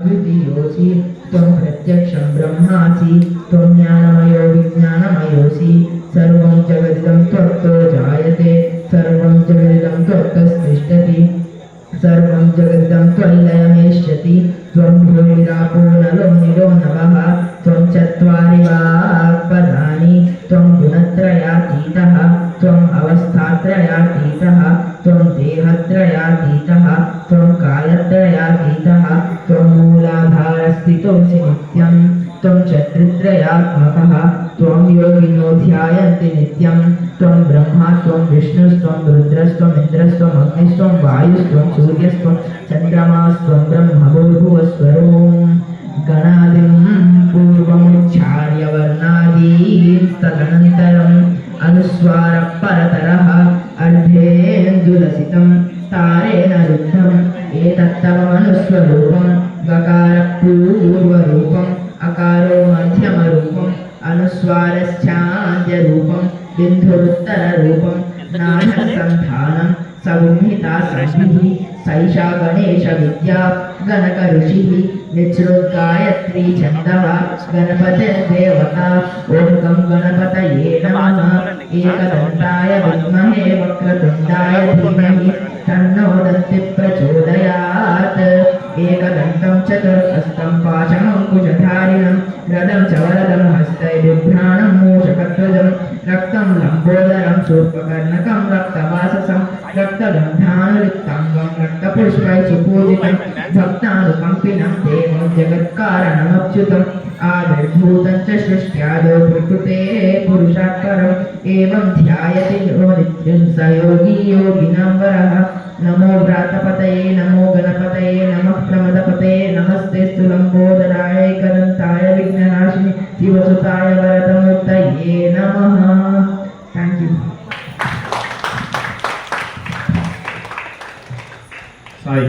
द्वितीयोऽसि त्वं प्रत्यक्षं ब्रह्मासि त्वं ज्ञानमयो विज्ञानमयोऽसि सर्वं जगदिदं त्वत्तो जायते सर्वं जगदिदं त्वत्तस्तिष्ठति सर्वं जगदिदं त्वल्लयमेष्यति त्वं भूमिरापो नलो निरो नभः त्वं चत्वारि वाक्पदानि त्वं गुणत्रयातीतः त्वम् अवस्थात्रयातीतः त्वं देहत्रयातीतः त्वं कालत्रयातीतः त्वं मूलाधारस्थितोऽसि नित्यं त्वं चतुर्त्रयात्मकः त्वं योगिनो ध्यायन्ति नित्यं त्वं ब्रह्मा त्वं विष्णुस्त्वं रुद्रस्त्वं इन्द्रस्त्वं अग्निस्त्वं वायुस्त्वं सूर्यस्त्वं चन्द्रमास्त्वं ब्रह्मभूर्भुवस्वरो गणादिं पूर्वमुच्चार्य वर्णादीन् तदनन्तरम् अनुस्वारः परतरः अर्धेन्दुलसितं तारेण रुद्धम् एतत्तमनुस्वरूपं गकारपूर्वरूपम् अकारो मध्यमरूपम् अनुस्वारश्चान्त्यरूपं बिन्दुरुत्तररूपं नाथसन्धानं संहिता संहिः सैषा गणेशविद्या गणकऋषिः निःसृत्गायत्री छन्दः गणपतिर्देवता ॐ गं गणपतये नमः एकदन्ताय विद्महे वक्रतुण्डाय धीमहि तन्नो दन्तिः प्रचोदयात् एकदन्तं चतुर्हस्तं पाशमङ्कुशधारिणं रदं च वरदं हस्तै बिभ्राणं मूषकध्वजं रक्तं लम्बोदरं शूर्पकर्णकं रक्तवाससं रक्तगन्धानुरिक्ताङ्गं रक्तपुष्पैः सुपूजितं भक्तानुकम्पिनं देवं जगत्कारणमच्युतम् आविर्भूतं च सृष्ट्यादौ प्रकृते पुरुषात् परम् एवं ध्यायति यो नित्यं स योगी योगिनां वरः नमो व्रातपतये नमो गणपतये नमः प्रमदपतये नमस्तेऽस्तु लम्बोदराय एकदन्ताय विघ्ननाशिनि शिवसुताय वरदमूर्तये नमः। Thank you. साई।